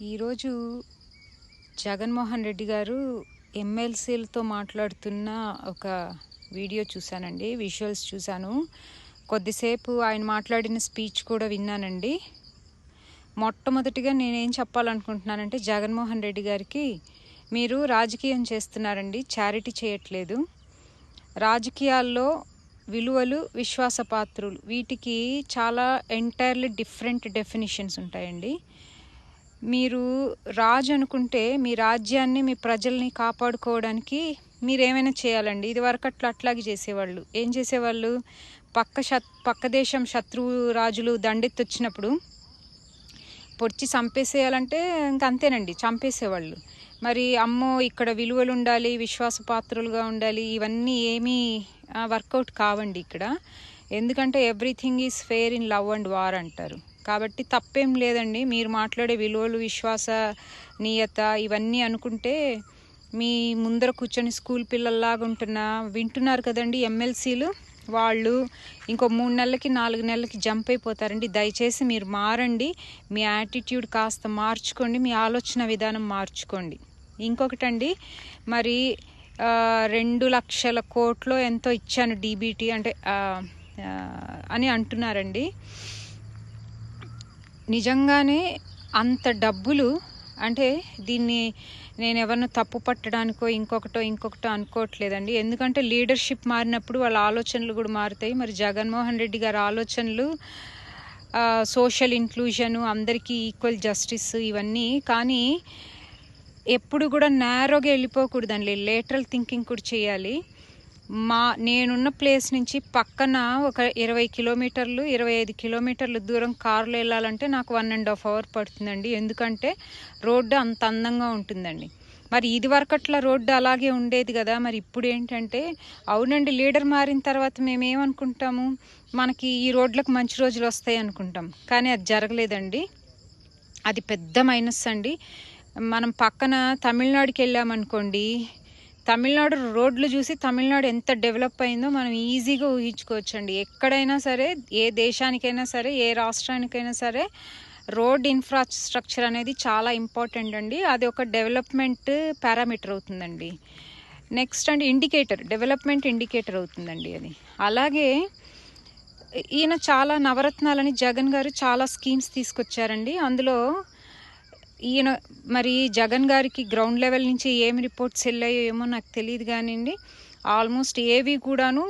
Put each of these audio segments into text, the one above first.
ఈరోజు జగన్మోహన్ రెడ్డి గారు ఎమ్మెల్సీలతో మాట్లాడుతున్న ఒక వీడియో చూశానండి. విజువల్స్ చూశాను. కొద్దిసేపు ఆయన మాట్లాడిన స్పీచ్ కూడా విన్నానండి. మొట్టమొదటిగా నేనేం చెప్పాలనుకుంటున్నానంటే, జగన్మోహన్ రెడ్డి గారికి మీరు రాజకీయం చేస్తున్నారండి, చారిటీ చేయట్లేదు. రాజకీయాల్లో విలువలు, విశ్వాసపాత్రులు, వీటికి చాలా ఎంటైర్లీ డిఫరెంట్ డెఫినిషన్స్ ఉంటాయండి. మీరు రాజు అనుకుంటే మీ రాజ్యాన్ని, మీ ప్రజల్ని కాపాడుకోవడానికి మీరేమైనా చేయాలండి. ఇది వరకు అట్లాగే చేసేవాళ్ళు. ఏం చేసేవాళ్ళు? పక్క దేశం శత్రువు రాజులు దండెత్తొచ్చినప్పుడు పొడిచి చంపేసేయాలంటే అంతేనండి, చంపేసేవాళ్ళు. మరి అమ్మో ఇక్కడ విలువలు ఉండాలి, విశ్వాసపాత్రులుగా ఉండాలి, ఇవన్నీ ఏమీ వర్కౌట్ కావండి ఇక్కడ. ఎందుకంటే everything is fair in love and war అంటారు. కాబట్టి తప్పేం లేదండి. మీరు మాట్లాడే విలువలు, విశ్వాసనీయత ఇవన్నీ అనుకుంటే మీ ముందర కూర్చొని స్కూల్ పిల్లల్లాగా వింటున్నారు కదండి ఎమ్మెల్సీలు. వాళ్ళు ఇంకో 3 నెలలకి 4 నెలలకి జంప్ అయిపోతారండి. దయచేసి మీరు మారండి. మీ యాటిట్యూడ్ కాస్త మార్చుకోండి, మీ ఆలోచన విధానం మార్చుకోండి. ఇంకొకటండి, మరి 2 లక్షల కోట్లు ఎంతో ఇచ్చాను డీబీటీ అంటే అని అంటున్నారండి. నిజంగానే అంత డబ్బులు అంటే దీన్ని నేను ఎవరినో తప్పు పట్టడానికో ఇంకొకటో అనుకోవట్లేదండి. ఎందుకంటే లీడర్షిప్ మారినప్పుడు వాళ్ళ ఆలోచనలు కూడా మారుతాయి. మరి జగన్మోహన్ రెడ్డి గారి ఆలోచనలు సోషల్ ఇంక్లూజను, అందరికీ ఈక్వల్ జస్టిస్ ఇవన్నీ, కానీ ఎప్పుడు కూడా నేరోగా వెళ్ళిపోకూడదండి. లేటరల్ థింకింగ్ కూడా చేయాలి. నేనున్న ప్లేస్ నుంచి పక్కన ఒక 20 కిలోమీటర్లు 25 కిలోమీటర్లు దూరం కారులో వెళ్ళాలంటే నాకు 1.5 అవర్ పడుతుందండి. ఎందుకంటే రోడ్డు అంత అందంగా ఉంటుందండి. మరి ఇది వరకట్లా రోడ్డు అలాగే ఉండేది కదా. మరి ఇప్పుడు ఏంటంటే, అవునండి, లీడర్ మారిన తర్వాత మేమేమనుకుంటాము, మనకి ఈ రోడ్లకు మంచి రోజులు వస్తాయి అనుకుంటాం. కానీ అది జరగలేదండి. అది పెద్ద మైనస్ అండి. మనం పక్కన తమిళనాడుకి వెళ్ళామనుకోండి, తమిళనాడు రోడ్లు చూసి తమిళనాడు ఎంత డెవలప్ అయిందో మనం ఈజీగా ఊహించుకోవచ్చండి. ఎక్కడైనా సరే, ఏ దేశానికైనా సరే, ఏ రాష్ట్రానికైనా సరే రోడ్ ఇన్ఫ్రాస్ట్రక్చర్ అనేది చాలా ఇంపార్టెంట్ అండి. అది ఒక డెవలప్మెంట్ పారామీటర్ అవుతుందండి. నెక్స్ట్ అండి, డెవలప్మెంట్ ఇండికేటర్ అవుతుందండి అది. అలాగే ఈయన చాలా నవరత్నాలని జగన్ గారు చాలా స్కీమ్స్ తీసుకొచ్చారండి. అందులో ఈయన మరి జగన్ గారికి గ్రౌండ్ లెవెల్ నుంచి ఏమి రిపోర్ట్స్ వెళ్ళాయో ఏమో నాకు తెలియదు కానివ్వండి, ఆల్మోస్ట్ ఏవి కూడాను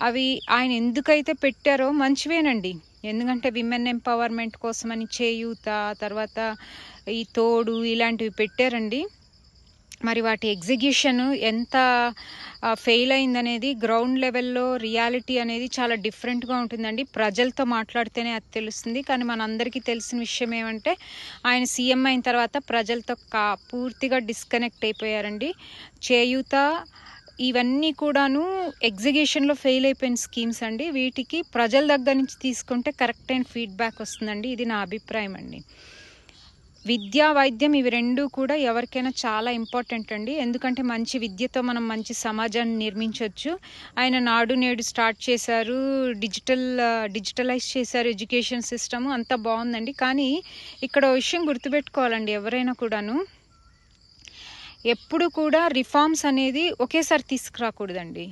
అవి ఆయన ఎందుకైతే పెట్టారో మంచివేనండి. ఎందుకంటే విమెన్ ఎంపవర్మెంట్ కోసమని చేయూత, తర్వాత ఈ తోడు, ఇలాంటివి పెట్టారండి. మరి వాటి ఎగ్జిక్యూషన్ ఎంత ఫెయిల్ అయిందనేది గ్రౌండ్ లెవెల్లో రియాలిటీ అనేది చాలా డిఫరెంట్గా ఉంటుందండి. ప్రజలతో మాట్లాడితేనే అది తెలుస్తుంది. కానీ మనందరికీ తెలిసిన విషయం ఏమంటే, ఆయన సీఎం అయిన తర్వాత ప్రజలతో పూర్తిగా డిస్కనెక్ట్ అయిపోయారండి. చేయూత ఇవన్నీ కూడాను ఎగ్జిక్యూషన్లో ఫెయిల్ అయిపోయిన స్కీమ్స్ అండి. వీటికి ప్రజల దగ్గర నుంచి తీసుకుంటే కరెక్ట్ అయిన ఫీడ్బ్యాక్ వస్తుందండి. ఇది నా అభిప్రాయం అండి. విద్య, వైద్యం ఇవి రెండు కూడా ఎవరికైనా చాలా ఇంపార్టెంట్ అండి. ఎందుకంటే మంచి విద్యతో మనం మంచి సమాజాన్ని నిర్మించవచ్చు. ఆయన నాడు నేడు స్టార్ట్ చేశారు, డిజిటలైజ్ చేశారు ఎడ్యుకేషన్ సిస్టమ్, అంతా బాగుందండి. కానీ ఇక్కడ విషయం గుర్తుపెట్టుకోవాలండి, ఎవరైనా కూడాను ఎప్పుడు కూడా రిఫార్మ్స్ అనేది ఒకేసారి తీసుకురాకూడదండి.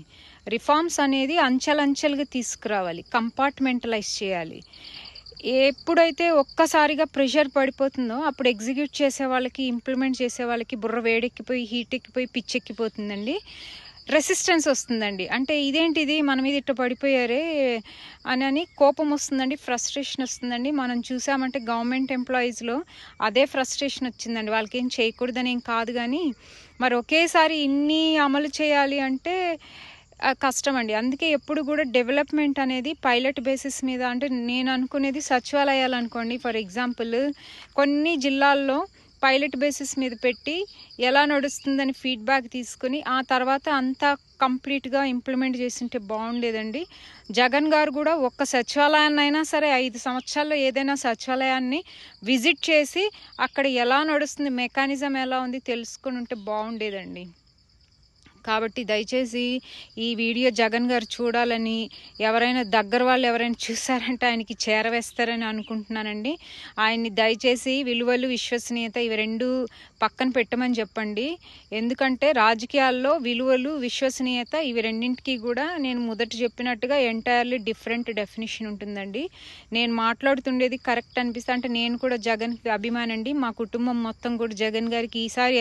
రిఫార్మ్స్ అనేది అంచెలంచెలుగా తీసుకురావాలి, కంపార్ట్మెంటలైజ్ చేయాలి. ఎప్పుడైతే ఒక్కసారిగా ప్రెషర్ పడిపోతుందో అప్పుడు ఎగ్జిక్యూట్ చేసే వాళ్ళకి, ఇంప్లిమెంట్ చేసే వాళ్ళకి బుర్ర వేడెక్కిపోయి, హీట్ ఎక్కిపోయి, పిచ్చెక్కిపోతుందండి. రెసిస్టెన్స్ వస్తుందండి. అంటే ఇదేంటిది మన మీద ఇట్ట పడిపోయారే అని కోపం వస్తుందండి, ఫ్రస్ట్రేషన్ వస్తుందండి. మనం చూసామంటే గవర్నమెంట్ ఎంప్లాయీస్లో అదే ఫ్రస్ట్రేషన్ వచ్చిందండి. వాళ్ళకి ఏం చేయకూడదని ఏం కాదు, కానీ మరి ఒకేసారి ఇన్ని అమలు చేయాలి అంటే కష్టం అండి. అందుకే ఎప్పుడు కూడా డెవలప్మెంట్ అనేది పైలట్ బేసిస్ మీద, అంటే నేను అనుకునేది సచివాలయాలు అనుకోండి, ఫర్ ఎగ్జాంపుల్ కొన్ని జిల్లాల్లో పైలట్ బేసిస్ మీద పెట్టి ఎలా నడుస్తుందని ఫీడ్బ్యాక్ తీసుకుని ఆ తర్వాత అంతా కంప్లీట్గా ఇంప్లిమెంట్ చేస్తుంటే బాగుండేదండి. జగన్ గారు కూడా ఒక్క సచివాలయాన్ని అయినా సరే 5 సంవత్సరాల్లో ఏదైనా సచివాలయాన్ని విజిట్ చేసి అక్కడ ఎలా నడుస్తుంది, మెకానిజం ఎలా ఉంది తెలుసుకుని ఉంటే బాగుండేదండి. కాబట్టి దయచేసి ఈ వీడియో జగన్ గారు చూడాలని, ఎవరైనా దగ్గర వాళ్ళు ఎవరైనా చూసారంటే ఆయనకి చేరవేస్తారని అనుకుంటున్నానండి. ఆయన్ని దయచేసి విలువలు, విశ్వసనీయత ఇవి రెండు పక్కన పెట్టమని చెప్పండి. ఎందుకంటే రాజకీయాల్లో విలువలు, విశ్వసనీయత ఇవి రెండింటికి కూడా నేను మొదట చెప్పినట్టుగా ఎంటైర్లీ డిఫరెంట్ డెఫినేషన్ ఉంటుందండి. నేను మాట్లాడుతుండేది కరెక్ట్ అనిపిస్తే, అంటే నేను కూడా జగన్కి అభిమానండి. మా కుటుంబం మొత్తం కూడా జగన్ గారికి ఈసారి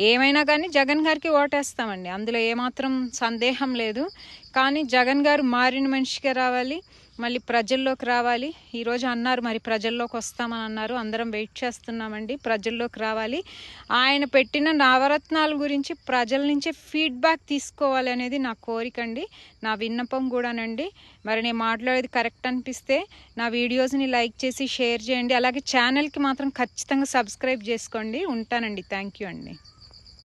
ఏమైనా కానీ జగన్ గారికి ఓటేస్తామండి, అందులో ఏమాత్రం సందేహం లేదు. కానీ జగన్ గారు మారిన మనిషిగా రావాలి, మళ్ళీ ప్రజల్లోకి రావాలి. ఈరోజు అన్నారు మరి ప్రజల్లోకి వస్తామని అన్నారు, అందరం వెయిట్ చేస్తున్నామండి. ప్రజల్లోకి రావాలి, ఆయన పెట్టిన నవరత్నాల గురించి ప్రజల నుంచి ఫీడ్బ్యాక్ తీసుకోవాలి అనేది నా కోరిక అండి, నా విన్నపం కూడానండి. మరి నేను మాట్లాడేది కరెక్ట్ అనిపిస్తే నా వీడియోస్ని లైక్ చేసి షేర్ చేయండి. అలాగే ఛానల్కి మాత్రం ఖచ్చితంగా సబ్స్క్రైబ్ చేసుకోండి. ఉంటానండి. థ్యాంక్ యూ అండి.